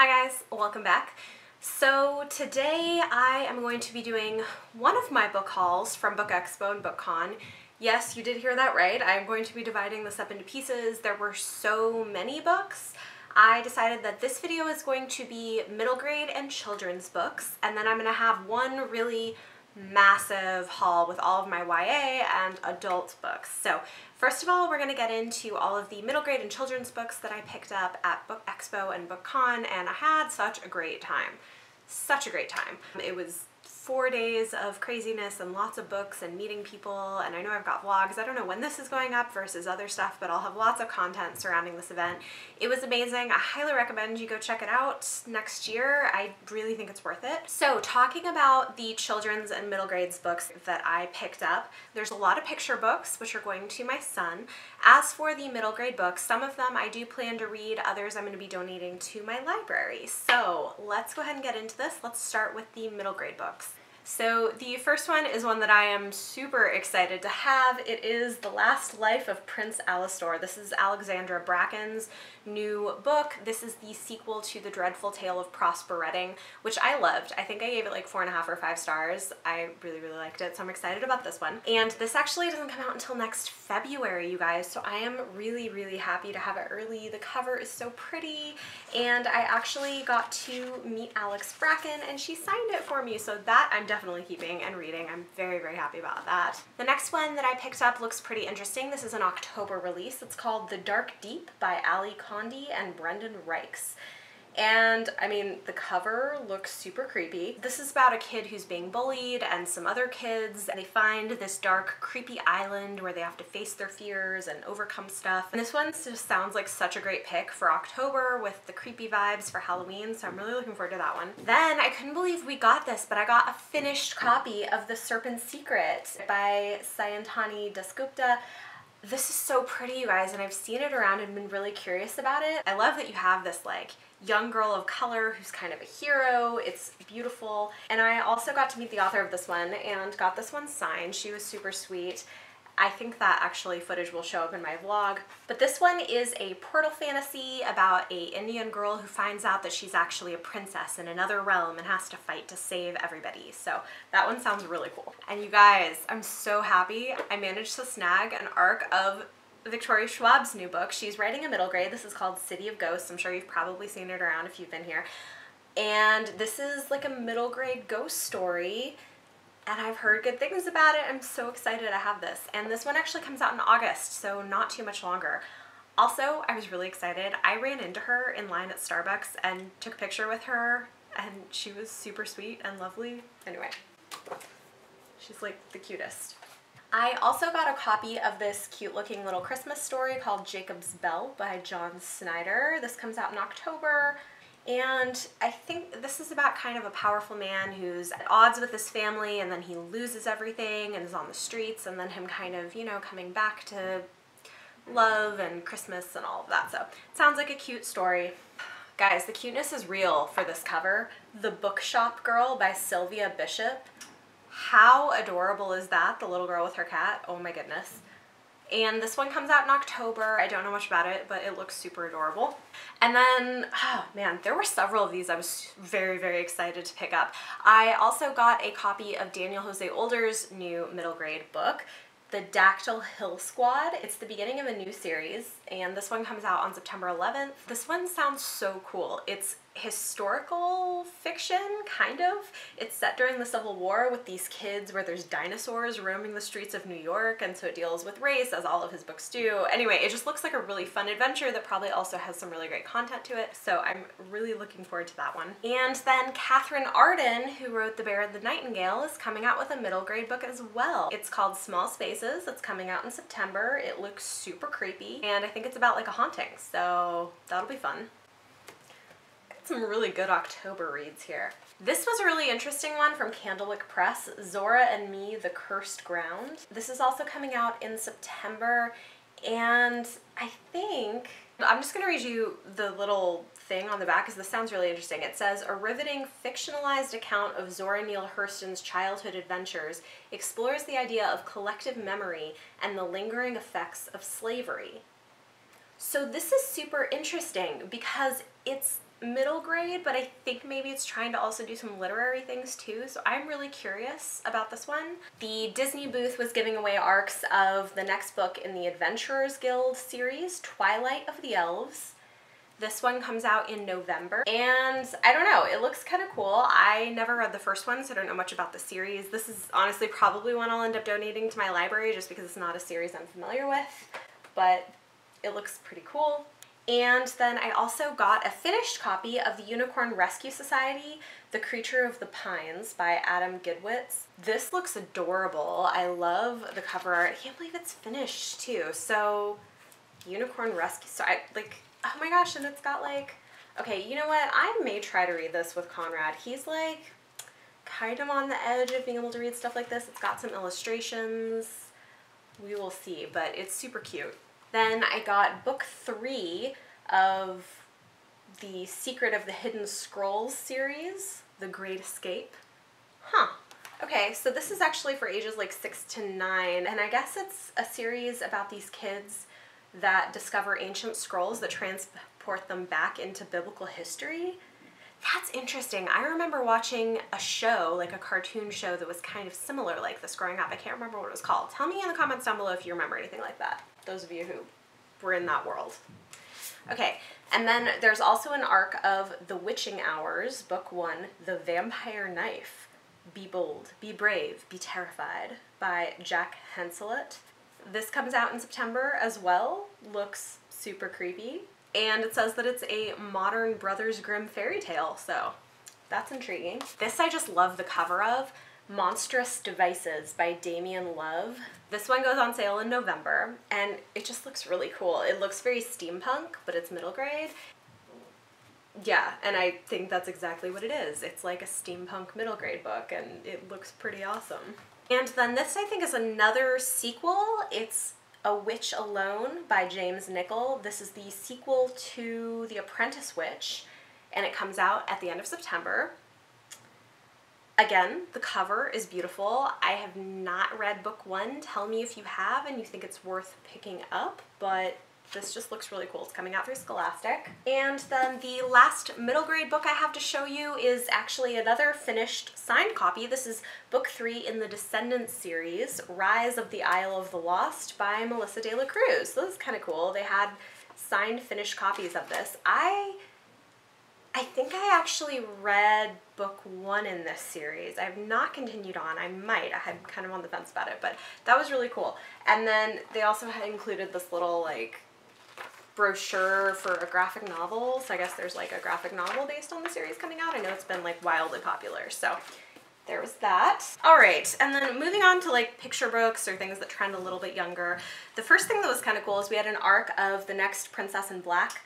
Hi guys, welcome back. So today I am going to be doing one of my book hauls from Book Expo and BookCon. Yes, you did hear that right. I'm going to be dividing this up into pieces. There were so many books. I decided that this video is going to be middle grade and children's books, and then I'm going to have one really massive haul with all of my YA and adult books. So first of all, we're going to get into all of the middle grade and children's books that I picked up at Book Expo and BookCon, and I had such a great time. Such a great time. It was 4 days of craziness and lots of books and meeting people, and I know I've got vlogs. I don't know when this is going up versus other stuff, but I'll have lots of content surrounding this event. It was amazing. I highly recommend you go check it out next year. I really think it's worth it. So talking about the children's and middle grades books that I picked up, there's a lot of picture books, which are going to my son. As for the middle grade books, some of them I do plan to read, others I'm going to be donating to my library. So let's go ahead and get into this. Let's start with the middle grade books. So the first one is one that I am super excited to have. It is The Last Life of Prince Alastor. This is Alexandra Bracken's new book. This is the sequel to The Dreadful Tale of Prosper Redding, which I loved. I think I gave it like 4.5 or 5 stars. I really liked it, so I'm excited about this one. And this actually doesn't come out until next February, you guys, so I am really happy to have it early. The cover is so pretty, and I actually got to meet Alex Bracken, and she signed it for me, so that I'm definitely keeping and reading. I'm very happy about that. The next one that I picked up looks pretty interesting. This is an October release. It's called The Dark Deep by Ali Condi and Brendan Reichs. And I mean, the cover looks super creepy. This is about a kid who's being bullied and some other kids. They find this dark, creepy island where they have to face their fears and overcome stuff. And this one just sounds like such a great pick for October with the creepy vibes for Halloween, so I'm really looking forward to that one. Then I couldn't believe we got this, but I got a finished copy of The Serpent's Secret by Sayantani Dasgupta. This is so pretty, you guys, and I've seen it around and been really curious about it. I love that you have this like young girl of color who's kind of a hero. It's beautiful. And I also got to meet the author of this one and got this one signed. She was super sweet. I think that actually footage will show up in my vlog. But this one is a portal fantasy about a Indian girl who finds out that she's actually a princess in another realm and has to fight to save everybody. So that one sounds really cool. And you guys, I'm so happy I managed to snag an arc of Victoria Schwab's new book. She's writing a middle grade. This is called City of Ghosts. I'm sure you've probably seen it around if you've been here. And this is like a middle grade ghost story, and I've heard good things about it. I'm so excited to have this. And this one actually comes out in August, so not too much longer. Also, I was really excited. I ran into her in line at Starbucks and took a picture with her, and she was super sweet and lovely. Anyway, she's like the cutest. I also got a copy of this cute looking little Christmas story called Jacob's Bell by John Snyder. This comes out in October. And I think this is about kind of a powerful man who's at odds with his family, and then he loses everything and is on the streets, and then him kind of, you know, coming back to love and Christmas and all of that. So it sounds like a cute story. Guys, the cuteness is real for this cover. The Bookshop Girl by Sylvia Bishop. How adorable is that? The little girl with her cat. Oh my goodness. And this one comes out in October. I don't know much about it, but it looks super adorable. And then, oh man, there were several of these I was very excited to pick up. I also got a copy of Daniel Jose Older's new middle grade book, The Dactyl Hill Squad. It's the beginning of a new series, and this one comes out on September 11th. This one sounds so cool. It's historical fiction, kind of. It's set during the Civil War with these kids where there's dinosaurs roaming the streets of New York, and so it deals with race, as all of his books do. Anyway, it just looks like a really fun adventure that probably also has some really great content to it, so I'm really looking forward to that one. And then Catherine Arden, who wrote The Bear and the Nightingale, is coming out with a middle grade book as well. It's called Small Spaces. It's coming out in September. It looks super creepy, and I think it's about like a haunting, so that'll be fun. Some really good October reads here. This was a really interesting one from Candlewick Press, Zora and Me, The Cursed Ground. This is also coming out in September, and I think, I'm just gonna read you the little thing on the back because this sounds really interesting. It says, a riveting fictionalized account of Zora Neale Hurston's childhood adventures explores the idea of collective memory and the lingering effects of slavery. So this is super interesting because it's middle grade, but I think maybe it's trying to also do some literary things too, so I'm really curious about this one. The Disney booth was giving away ARCs of the next book in the Adventurers Guild series, Twilight of the Elves. This one comes out in November, and I don't know, it looks kind of cool. I never read the first one, so I don't know much about the series. This is honestly probably one I'll end up donating to my library just because it's not a series I'm familiar with, but it looks pretty cool. And then I also got a finished copy of the Unicorn Rescue Society, The Creature of the Pines by Adam Gidwitz. This looks adorable. I love the cover art. I can't believe it's finished too. So, Unicorn Rescue, so oh my gosh, and it's got like, okay, you know what? I may try to read this with Conrad. He's like kind of on the edge of being able to read stuff like this. It's got some illustrations. We will see, but it's super cute. Then I got book 3 of the Secret of the Hidden Scrolls series, The Great Escape. Okay, so this is actually for ages like 6 to 9, and I guess it's a series about these kids that discover ancient scrolls that transport them back into biblical history. That's interesting. I remember watching a show, like a cartoon show that was kind of similar like this growing up. I can't remember what it was called. Tell me in the comments down below if you remember anything like that, those of you who were in that world. Okay, and then there's also an arc of The Witching Hours, book 1, The Vampire Knife. Be bold, be brave, be terrified by Jack Henselet. This comes out in September as well. Looks super creepy. And it says that it's a modern Brothers Grimm fairy tale, so that's intriguing. This I just love the cover of, Monstrous Devices by Damien Love. This one goes on sale in November, and it just looks really cool. It looks very steampunk, but it's middle grade. Yeah, and I think that's exactly what it is. It's like a steampunk middle grade book, and it looks pretty awesome. And then this I think is another sequel. It's A Witch Alone by James Nichol. This is the sequel to The Apprentice Witch, and it comes out at the end of September. Again, the cover is beautiful. I have not read book 1. Tell me if you have and you think it's worth picking up, but this just looks really cool. It's coming out through Scholastic. And then the last middle grade book I have to show you is actually another finished signed copy. This is book 3 in the Descendants series, Rise of the Isle of the Lost by Melissa De La Cruz. So this is kind of cool. They had signed finished copies of this. I think I actually read book 1 in this series. I have not continued on. I might. I had kind of on the fence about it, but that was really cool. And then they also had included this little like brochure for a graphic novel. So I guess there's like a graphic novel based on the series coming out. I know it's been like wildly popular. So there was that. All right, and then moving on to like picture books or things that trend a little bit younger. The first thing that was kind of cool is we had an arc of the next Princess in Black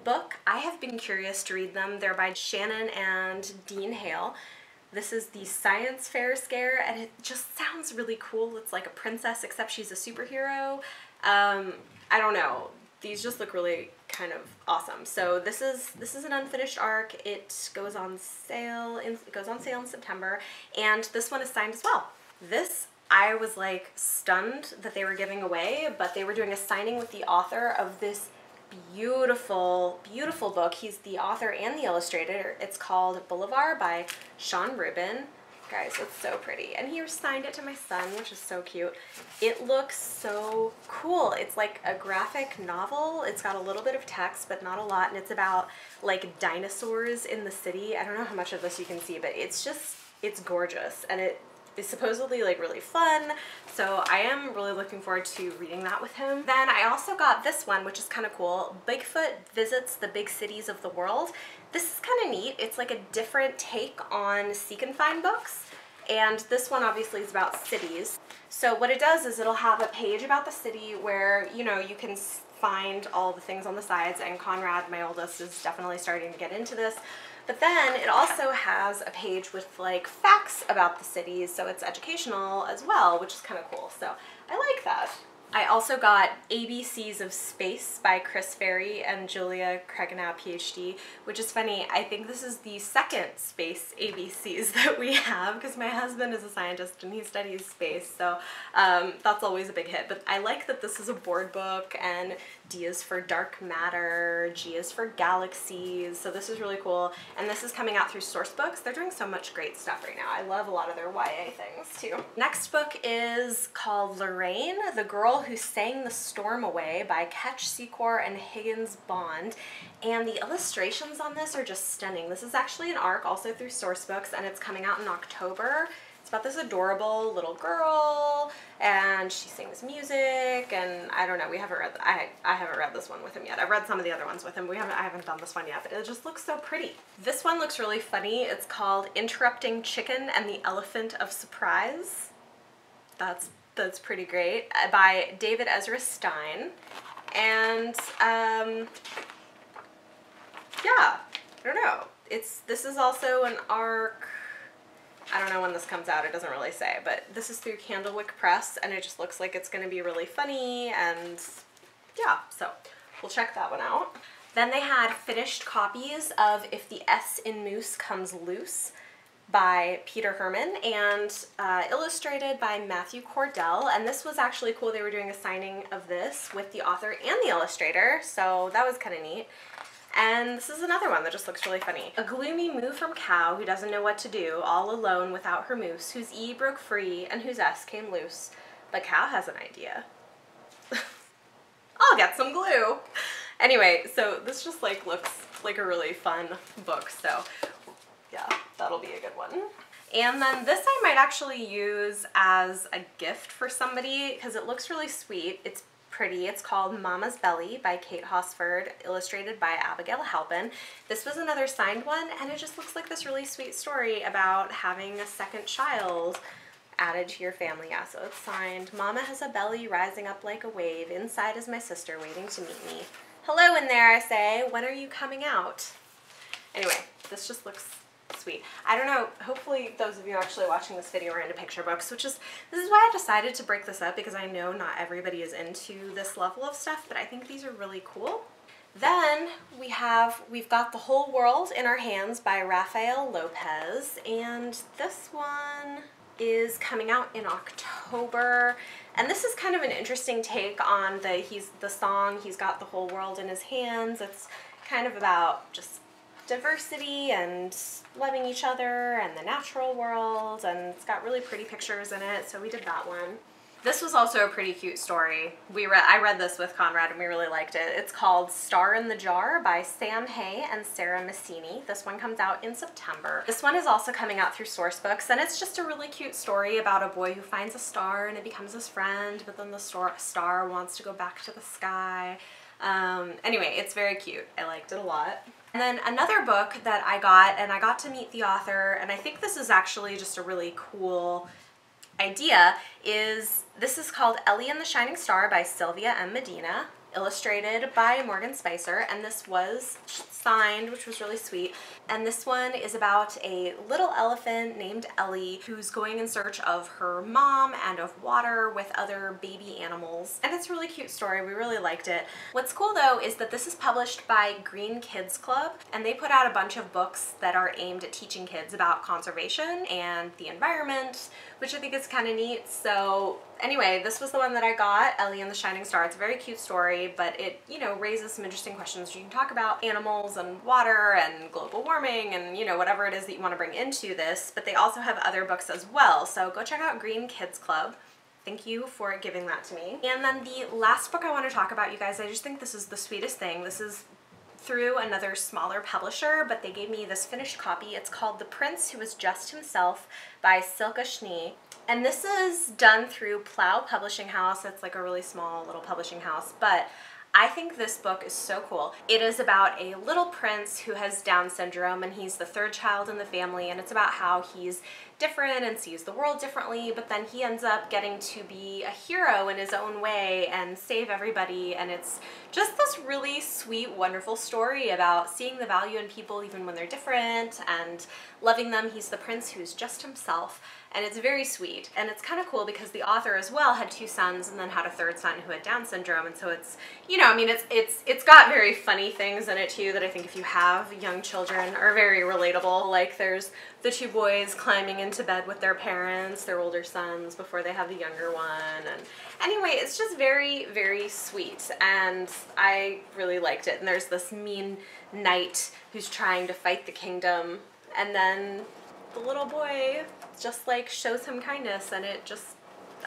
book. I have been curious to read them. They're by Shannon and Dean Hale. This is the Science Fair Scare, and it just sounds really cool. It's like a princess, except she's a superhero. I don't know. These just look really kind of awesome. So this is an unfinished arc. It goes on sale in September, and this one is signed as well. This I was like stunned that they were giving away, but they were doing a signing with the author of this beautiful, beautiful book. He's the author and the illustrator. It's called Boulevard by Sean Rubin. Guys, it's so pretty. And he signed it to my son, which is so cute. It looks so cool. It's like a graphic novel. It's got a little bit of text, but not a lot. And it's about like dinosaurs in the city. I don't know how much of this you can see, but it's gorgeous. And it is supposedly like really fun. So I am really looking forward to reading that with him. Then I also got this one, which is kind of cool. Bigfoot Visits the Big Cities of the World. This is kind of neat. It's like a different take on Seek and Find books. And this one obviously is about cities. So what it does is it'll have a page about the city where, you know, you can find all the things on the sides, and Conrad, my oldest, is definitely starting to get into this. But then it also has a page with like facts about the cities, so it's educational as well, which is kind of cool. So I like that. I also got ABCs of Space by Chris Ferry and Julia Kregenow, PhD, which is funny. I think this is the second space ABCs that we have because my husband is a scientist and he studies space, so that's always a big hit. But I like that this is a board book, and D is for dark matter, G is for galaxies, so this is really cool. And this is coming out through Sourcebooks. They're doing so much great stuff right now. I love a lot of their YA things too. Next book is called Lorraine, the Girl Who Sang the Storm Away by Ketch Secor and Higgins Bond. And the illustrations on this are just stunning. This is actually an ARC also through Sourcebooks, and it's coming out in October. It's about this adorable little girl, and she sings music, and I don't know, we haven't read, I haven't read this one with him yet. I've read some of the other ones with him. I haven't done this one yet, but it just looks so pretty. This one looks really funny. It's called Interrupting Chicken and the Elephant of Surprise. That's pretty great, by David Ezra Stein. And yeah, I don't know. This is also an ARC. I don't know when this comes out, it doesn't really say, but this is through Candlewick Press, and it just looks like it's going to be really funny, and yeah, so we'll check that one out. Then they had finished copies of If the S in Moose Comes Loose by Peter Herman, and illustrated by Matthew Cordell, and this was actually cool. They were doing a signing of this with the author and the illustrator, so that was kind of neat. And this is another one that just looks really funny. A gloomy moo from cow who doesn't know what to do, all alone without her moose, whose E broke free and whose S came loose. But cow has an idea. I'll get some glue. Anyway, so this just like looks like a really fun book, so yeah, that'll be a good one. And then this I might actually use as a gift for somebody because it looks really sweet. It's pretty. It's called Mama's Belly by Kate Hosford, illustrated by Abigail Halpin. This was another signed one, and it just looks like this really sweet story about having a second child added to your family. Yeah, so it's signed, Mama has a belly rising up like a wave. Inside is my sister waiting to meet me. Hello in there, I say. When are you coming out? Anyway, this just looks sweet. I don't know, hopefully those of you actually watching this video are into picture books, this is why I decided to break this up, because I know not everybody is into this level of stuff, but I think these are really cool. Then we've got The Whole World in Our Hands by Rafael Lopez, and this one is coming out in October, and this is kind of an interesting take on the song He's Got the Whole World in His Hands. It's kind of about just diversity and loving each other and the natural world, and it's got really pretty pictures in it, so we did that one. This was also a pretty cute story. I read this with Conrad and we really liked it. It's called Star in the Jar by Sam Hay and Sarah Massini. This one comes out in September. This one is also coming out through Sourcebooks, and it's just a really cute story about a boy who finds a star and it becomes his friend, but then the star wants to go back to the sky. Anyway, it's very cute. I liked it a lot. And then another book that I got to meet the author, and I think this is actually just a really cool idea, this is called Ellie and the Shining Star by Sylvia M. Medina, illustrated by Morgan Spicer, and this was signed, which was really sweet. And this one is about a little elephant named Ellie who's going in search of her mom and of water with other baby animals. And it's a really cute story. We really liked it. What's cool though is that this is published by Green Kids Club, and they put out a bunch of books that are aimed at teaching kids about conservation and the environment, which I think is kind of neat. So anyway, this was the one that I got, Ellie and the Shining Star. It's a very cute story, but it, you know, raises some interesting questions. You can talk about animals and water and global warming and, you know, whatever it is that you want to bring into this, but they also have other books as well. So go check out Green Kids Club. Thank you for giving that to me. And then the last book I want to talk about, you guys, I just think this is the sweetest thing. This is through another smaller publisher, but they gave me this finished copy. It's called The Prince Who Was Just Himself by Silke Schnee. And this is done through Plow Publishing House. It's like a really small little publishing house, but I think this book is so cool. It is about a little prince who has Down syndrome, and he's the third child in the family, and it's about how he's different and sees the world differently, but then he ends up getting to be a hero in his own way and save everybody, and it's just this really sweet, wonderful story about seeing the value in people even when they're different and loving them. He's the prince who's just himself, and it's very sweet. And it's kind of cool because the author as well had two sons and then had a third son who had Down syndrome, and so it's, you know, know, I mean, it's got very funny things in it too that I think if you have young children are very relatable. Like there's the two boys climbing into bed with their parents, their older sons, before they have the younger one. And anyway, it's just very, very sweet, and I really liked it. And there's this mean knight who's trying to fight the kingdom, and then the little boy just like shows him kindness, and it just,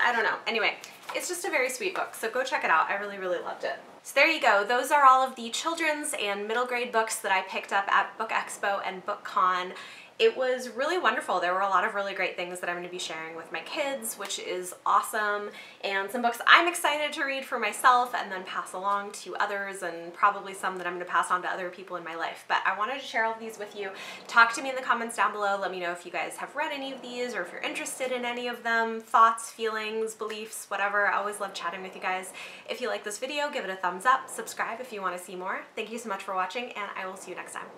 I don't know. Anyway, it's just a very sweet book, so go check it out. I really, really loved it. So there you go. Those are all of the children's and middle grade books that I picked up at Book Expo and BookCon. It was really wonderful. There were a lot of really great things that I'm going to be sharing with my kids, which is awesome, and some books I'm excited to read for myself and then pass along to others, and probably some that I'm going to pass on to other people in my life. But I wanted to share all of these with you. Talk to me in the comments down below. Let me know if you guys have read any of these or if you're interested in any of them. Thoughts, feelings, beliefs, whatever. I always love chatting with you guys. If you like this video, give it a thumbs up. Subscribe if you want to see more. Thank you so much for watching, and I will see you next time.